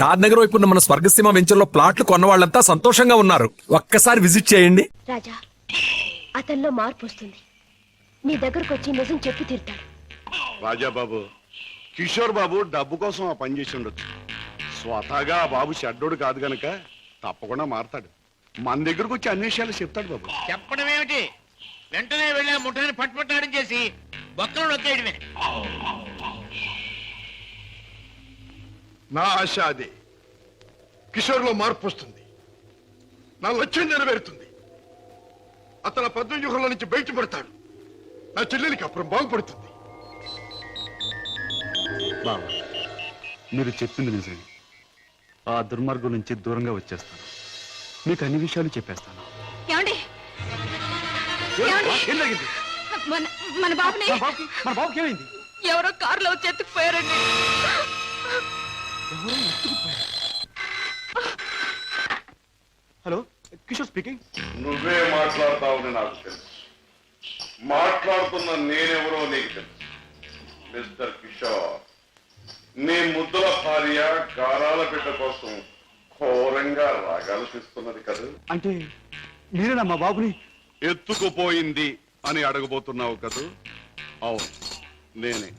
షాద్ నగర్ వైపు ఉన్న మన స్వర్గసీమ వెంచర్లో ప్లాట్లు కొన్న వాళ్ళంతా సంతోషంగా ఉన్నారు. ఒక్కసారి విజిట్ చేయండి. రాజా, అతనిలో మార్పు వస్తుంది. నీ దగ్గరకు వచ్చి నిజం చెప్పి తీరుతాడు. రాజాబాబు, కిషోర్ బాబు డబ్బు కోసం ఆ పని చేసి ఉండొచ్చు. స్వతహాగా ఆ బాబు చెడ్డోడు కాదు గనక తప్పకుండా మారతాడు. మన దగ్గరకు వచ్చి అన్ని విషయాలు చెప్తాడు బాబు. చెప్పడం ఏమిటి, వెంటనే వెళ్ళి ముఠాన్ని పట్టుపట్టాడం చేసి బొక్కలు నొక్కేయడమే. నా ఆశ అదే. కిషోర్ లో మార్పు వస్తుంది, నా లక్ష్యం నెరవేరుతుంది. అతను పద్మవ్యూహంలో నుంచి బయటపడతాడు. నా చెల్లెలికి అప్పుడు బాగుపడుతుంది. బాబా, మీరు చెప్పింది నిజమే. ఆ దుర్మార్గం నుంచి దూరంగా వచ్చేస్తాను. మీకు అన్ని విషయాలు చెప్పేస్తాను. ఏమండి? ఏం జరిగింది? మన బాబుని మన బాబుకి ఏమైంది? ఎవరో కారులో వచ్చి ఎత్తుకుపోయారండి. Hello, Kishore speaking. నువ్వే మాట్లాడతావని నాకు తెలుసు. మాట్లాడుతున్న నేనెవరో నీకు తెలుసు. మిస్టర్ కిషోర్, నీ ముద్దుల భార్య గారాల బిడ్డ కోసం ఘోరంగా రాగాలు తీస్తున్నది కదా. అంటే మీరేనా మా బాబుని ఎత్తుకుపోయింది అని అడగబోతున్నావు కదూ? అవును, నేనే.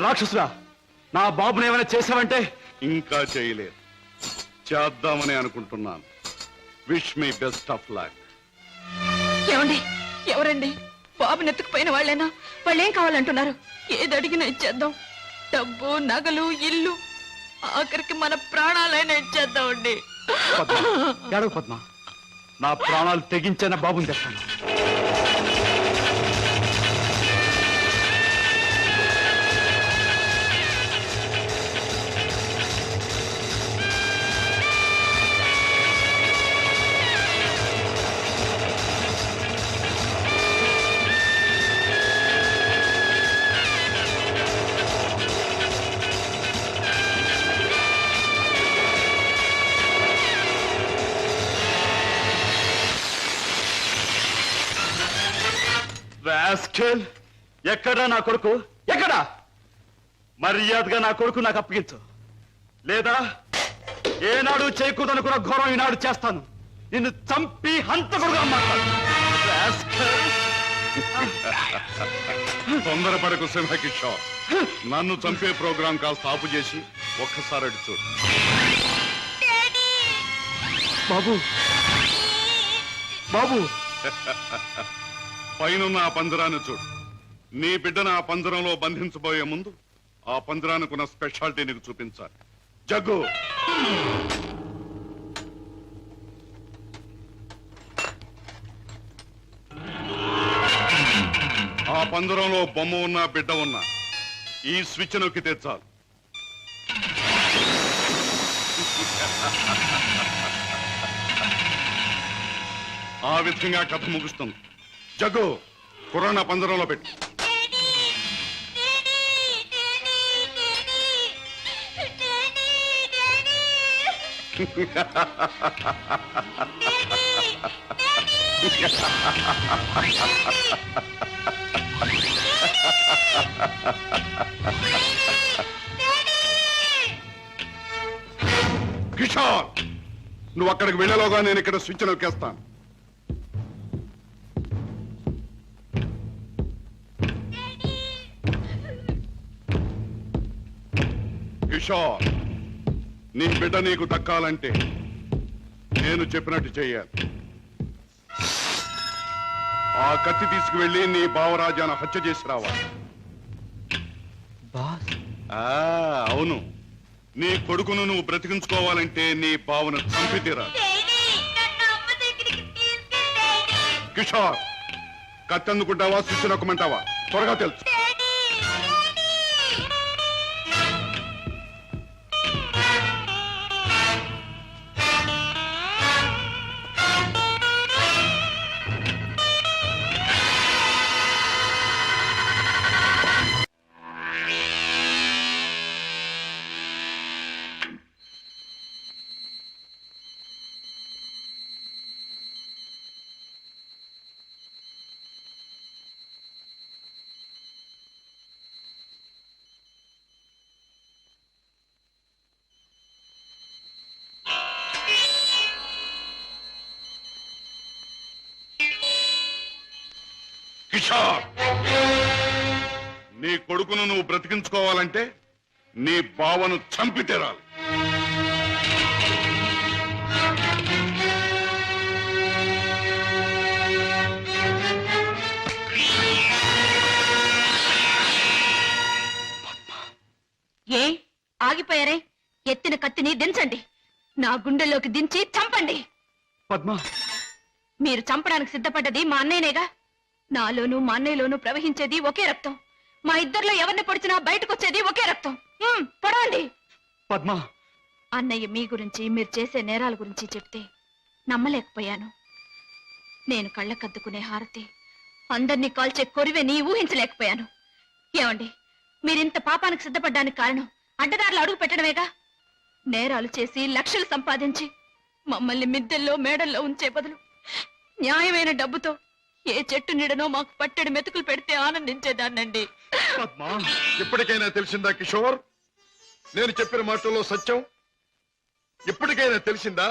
రాక్షసురా, నా బాబుని ఏమైనా చేసావంటే? ఇంకా చేయలేదు, చేద్దామని అనుకుంటున్నాను. Wish me best of luck. ఏమండి? ఎవరండి? బాబుని ఎత్తుకుపోయిన వాళ్ళేనా? వాళ్ళు ఏం కావాలంటున్నారు? ఏది అడిగినా ఇచ్చేద్దాం. డబ్బు, నగలు, ఇల్లు, ఆఖరికి మన ప్రాణాలైనా ఇచ్చేద్దామండి. పద్మ, నా ప్రాణాలు తెగించిన బాబుని తెస్తాను. ఎక్కడా నా కొడుకు? ఎక్కడా? మర్యాదగా నా కొడుకు నాకు అప్పగించు, లేదా ఏనాడు చేయకూడదనుకున్న ఘోరం ఈనాడు చేస్తాను. నిన్ను చంపి హంతకుడుగా మాట్లాడు. తొందరపడకు సింహకిషోర్. నన్ను చంపే ప్రోగ్రాం కాస్త ఆపు చేసి ఒక్కసారి అటు చూడు. బాబు, బాబు, పైనున్న ఆ పంజరాన్ని చూడు. నీ బిడ్డను ఆ పంజరంలో బంధించబోయే ముందు ఆ పంజరానికున్న స్పెషాలిటీ నీకు చూపించాలి. జగ్గు, ఆ పంజరంలో బొమ్మ ఉన్నా బిడ్డ ఉన్నా ఈ స్విచ్ నొక్కితే చాలు. ఆ విధంగా కథ ముగుస్తుంది. జగ్గు, కుర్రాన్న పంజరంలో పెట్టు. కిషోర్, నువ్వు అక్కడికి వెళ్ళలోగా నేను ఇక్కడ స్విచ్ నొక్కేస్తాను. కిషోర్, నీ బిడ్డ నీకు దక్కాలంటే నేను చెప్పినట్టు చెయ్యాలి. ఆ కత్తి తీసుకువెళ్ళి నీ బావరాజాను హత్య చేసి రావాలి. అవును, నీ కొడుకును నువ్వు బ్రతికించుకోవాలంటే నీ బావను చంపితీరా. కిషోర్, కత్తి అందుకుంటావా, స్విచ్ నొక్కమంటావా? త్వరగా తెలుసు. కిషోర్, నీ కొడుకును నువ్వు బ్రతికించుకోవాలంటే నీ బావను చంపి తీరాలి. ఏ ఆగిపోయారే? ఎత్తిన కత్తిని దించండి. నా గుండెల్లోకి దించి చంపండి. పద్మ, మీరు చంపడానికి సిద్ధపడ్డది మా అన్నయ్యనేగా. నాలోనూ మా అన్నయ్యలోనూ ప్రవహించేది ఒకే రక్తం. మా ఇద్దరిలో ఎవరిని పొడిచినా బయటకొచ్చేది ఒకే రక్తం. పొడవండి. పద్మ, అన్నయ్య మీ గురించి, మీరు చేసే నేరాల గురించి చెప్తే నమ్మలేకపోయాను. నేను కళ్ళకద్దుకునే హారతి, అందర్నీ కాల్చే కొరివెని ఊహించలేకపోయాను. ఏమండి, మీరింత పాపానికి సిద్ధపడ్డానికి కారణం అడ్డదారులు అడుగు పెట్టడమేగా. నేరాలు చేసి లక్షలు సంపాదించి మమ్మల్ని మిద్దెల్లో మేడల్లో ఉంచే బదులు న్యాయమైన డబ్బుతో ఏ చెట్టు నీడనో మాకు పట్టెడు మెతుకులు పెడితే ఆనందించేదాన్నండి. పద్మ, ఇప్పటికైనా తెలిసిందా కిషోర్? నేను చెప్పిన మాటల్లో సత్యం ఇప్పటికైనా తెలిసిందా?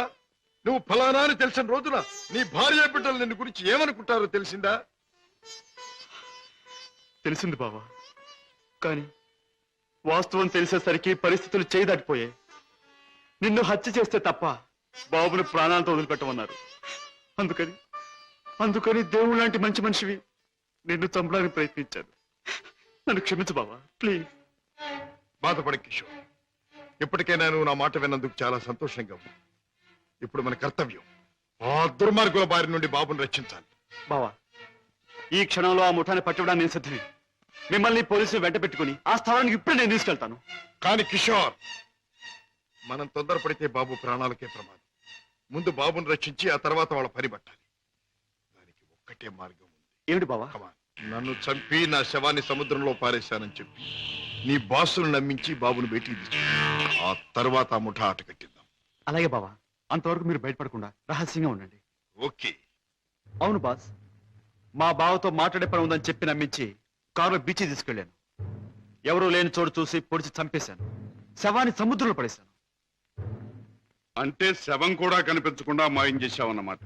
నువ్వు ఫలానా అని తెలిసిన రోజున నీ భార్య బిడ్డలు నిన్ను గురించి ఏమనుకుంటారో తెలిసిందా? తెలిసింది బావా, కానీ వాస్తవం తెలిసేసరికి పరిస్థితులు చేయి దాటిపోయాయి. నిన్ను హత్య చేస్తే తప్ప బాబుని ప్రాణాలతో వదిలిపెట్టమన్నారు. అందుకని దేవుడు లాంటి మంచి మనిషివి నిన్ను చంపడానికి ప్రయత్నించాను. నన్ను క్షమించు బావా, ప్లీజ్. బాధపడ కిషోర్, ఇప్పటికైనా నువ్వు నా మాట విన్నందుకు చాలా సంతోషంగా ఉంది. ఇప్పుడు మన కర్తవ్యం ఆ దుర్మార్గుల బారి నుండి బాబుని రక్షించాలి. బావా, ఈ క్షణంలో ఆ ముఠాన్ని పట్టుకోవడానికి నేను సిద్ధమే. మిమ్మల్ని పోలీసులు వెంట పెట్టుకుని ఆ స్థలానికి ఇప్పుడే నేను తీసుకెళ్తాను. కానీ కిషోర్, మనం తొందరపడితే బాబు ప్రాణాలకే ప్రమాదం. ముందు బాబుని రక్షించి ఆ తర్వాత వాళ్ళ పని పట్టాలి. దానికి ఒక్కటే మార్గం ఉంది. ఏమిటి బావా? Come on. నన్ను చంపి నా శవాన్ని సముద్రంలో పారేశానని చెప్పి నీ బాసును నమ్మించి బాబును బయటికి తీసుకు, ఆ తర్వాత ఆ ముఠా ఆట కట్టిద్దాం. అలాగే బావా, అంతవరకు మీరు బయటపడకుండా రహస్యంగా ఉండండి. ఓకే. అవును బాస్, మా బావతో మాట్లాడే పని ఉందని చెప్పి నమ్మించి కారులో బీచ్ తీసుకెళ్లాను. ఎవరూ లేని చోటు చూసి పొడిచి చంపేశాను. శవాన్ని సముద్రంలో పడేశాను. అంటే శవం కూడా కనిపించకుండా మాయం చేశావన్నమాట.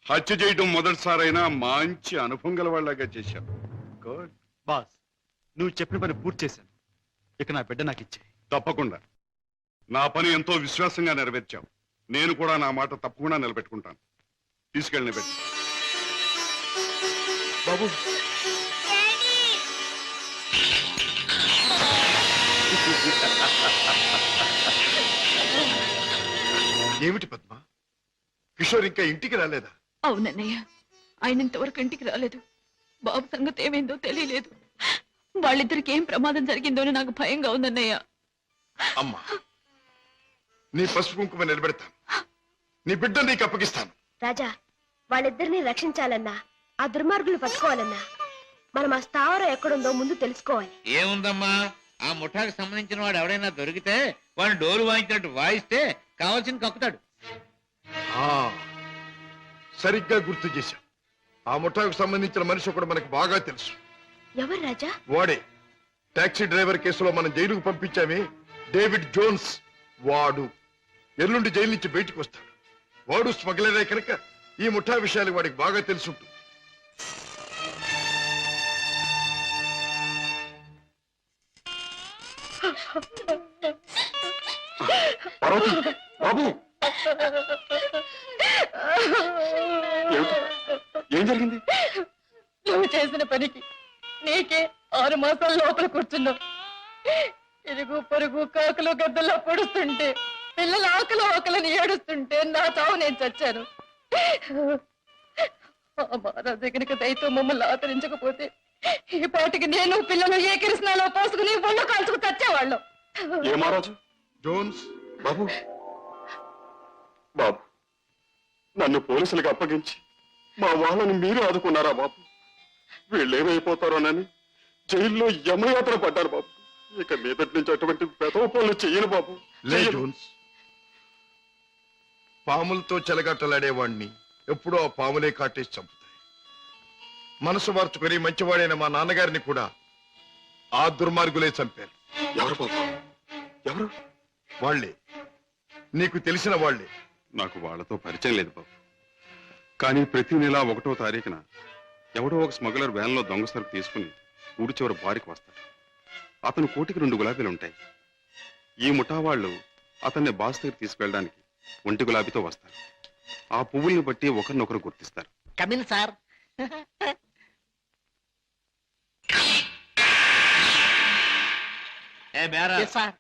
హత్య చేయడం మొదటిసారైనా మంచి అనుభవం గల వాళ్ళగా చేశావు. గుడ్. బాస్, నువ్వు చెప్పిన పని పూర్తి చేశాను. ఇక నా బిడ్డ నాకు ఇచ్చే. తప్పకుండా. నా పని ఎంతో విశ్వాసంగా నెరవేర్చావు. నేను కూడా నా మాట తప్పకుండా నిలబెట్టుకుంటాను. తీసుకెళ్ళి పెట్టి. బాబు, ఏమిటి పద్మ, కిషోర్ ఇంకా ఇంటికి రాలేదా? అవునన్నయ్య, ఆయన ఇంతవరకు ఇంటికి రాలేదు. బాబు సంగతి ఏమైందో తెలియలేదు. వాళ్ళిద్దరికి ఏం ప్రమాదం జరిగిందో అని నాకు భయంగా ఉందన్నయ్య. అమ్మా, నీ పసుపు కుంకుమ నిలబెడతాను. నీ బిడ్డ నీకు అప్పగిస్తాను. రాజా, వాళ్ళిద్దరిని రక్షించాలన్నా, ఆ దుర్మార్గులు పట్టుకోవాలన్నా మనం ఆ స్థావరం ఎక్కడుందో ముందు తెలుసుకోవాలి. ఏముందమ్మా, ఆ ముఠాకి సంబంధించిన వాడు ఎవరైనా దొరికితే వాడిని డోలు వాయించినట్టు వాయిస్తే కావాల్సింది కక్కుతాడు. ఆ, సరిగ్గా గుర్తు చేశాం. ఆ ముఠాకు సంబంధించిన మనిషి ఒకడు మనకు బాగా తెలుసు. ఎవరు రాజా? వాడే టాక్సీ డ్రైవర్ కేసులో మనం జైలుకు పంపించామే, డేవిడ్ జోన్స్. వాడు ఎల్లుండి జైలు నుంచి బయటకు వస్తాడు. వాడు స్మగ్లరే కనుక ఈ ముఠా విషయాలు వాడికి బాగా తెలుసుంటుంది. బాబు, ఏం జరిగింది? నువ్వు చేసిన పనికి నీకే 6 మాసాల లోపల కూర్చున్నావు. ఇరుగు పొరుగు కాకులు గద్దల్లో పొడుస్తుంటే, పిల్లల ఆకలని ఏడుస్తుంటే నా చావు నేను చచ్చాను. ఆ మహారాజు కనుక దయతో మమ్మల్ని ఆదరించకపోతే ఈ పాటికి నేను పిల్లలు ఏ కిరసనాలో పోసుకుని ఒళ్ళు కాల్చుకు చచ్చేవాళ్ళం. ఏ మహారాజు? జోన్స్, బాబు, బాబు, నన్ను పోలీసులకు అప్పగించి మా వాళ్ళని మీరు ఆదుకున్నారా బాబు? వీళ్ళేమైపోతారోనని జైల్లో యమయాత్ర పడ్డారు బాబు. ఇక మీదటి నుంచి అటువంటి పెదవ పనులు చెయ్యను బాబు. లే జోన్స్, పాములతో చెలగట్టలాడేవాణ్ణి ఎప్పుడో ఆ పాములే కాటేసి చంపుతాయి. మనసు మార్చుకుని మంచివాడైన మా నాన్నగారిని కూడా ఆ దుర్మార్గులే చంపారు. ఎవరు బాబు? ఎవరు? వాళ్లే, నీకు తెలిసిన వాళ్లే. నాకు వాళ్ళతో పరిచయం లేదు బాబు. కానీ ప్రతి నెల 1వ తారీఖున ఎవడో ఒక స్మగ్లర్ వ్యాన్లో దొంగ సరుకు తీసుకుని ఊడి చివరి బారికి వస్తాడు. అతను కోటికి 2 గులాబీలు ఉంటాయి. ఈ ముఠా వాళ్ళు అతన్ని బాస్ దగ్గర తీసుకెళ్ళడానికి 1 గులాబీతో వస్తారు. ఆ పువ్వుల్ని బట్టి ఒకరినొకరు గుర్తిస్తారు. Come in sir. ఏ బేరా సార్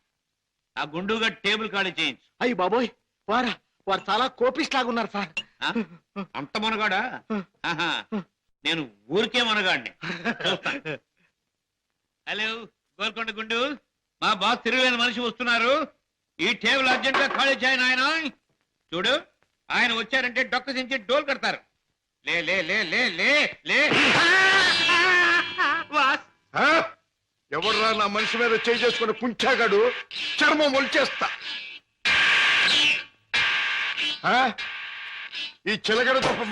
ఆ గుండుగా టేబుల్ ఖాళీ చేయించు. అయ్యి బాబోయ్, వారు చాలా కోపిస్ట్ లాగున్నారు సార్. ఆ? అంత మనగాడా? ఆహా. నేను ఊరికే మనగాడిని. చూస్తాను. హలో గోల్కొండ గుండు, మా బాస్ తిరుగులేని మనిషి వస్తున్నారు. ఈ టేబుల్ అర్జెంట్ గా ఖాళీ చేయను. ఆయన చూడు, ఆయన వచ్చారంటే డొక్క దించి డోల్ కడతారు. లే లే లే లే లే లే. బాస్ ఆ? ఎవర్రా నా మనిషి మీద చేయి చేసుకుని కుంచాగాడు? చర్మం ఒలిచేస్తా. ఆ? ఈ చిలకడ తప్ప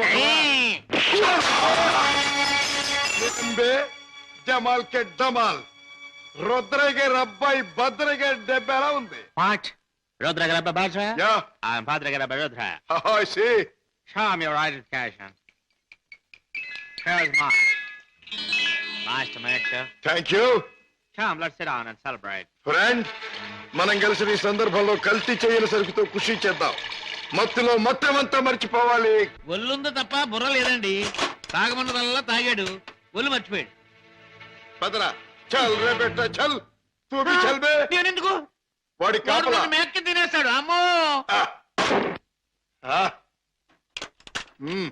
జమాల్ కే డమాల్. రుద్రయ్య గారి అబ్బాయి భద్రయ్య గారి దెబ్బ ఎలా ఉంది? Rodra Badra? Yeah I'm Padre Rodra. see. Show me your identification. Here's mine. Nice to meet you. Thank you Come, let's sit down and celebrate. Friend. మనం కలిసిన ఈ సందర్భంలో కల్తీ చేయని సరుకుతో ఖుషి చేద్దాం. మత్తులో మొత్తమంతా మర్చిపోవాలి. ఒళ్ళుందో తప్ప బుర్ర లేదండి. తాగమన్నదల్లా తాగాడు, ఒళ్ళు మర్చిపోయాడు. పదరా చల్ రే బెట్ట చల్. తూ భీ చల్ బే. నేనెందుకు? వాడి కాపలా. మేక్కి తినేస్తాడు. అమ్మో. ఆ. ఆ. మ్మ్.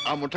ఆ ముఠా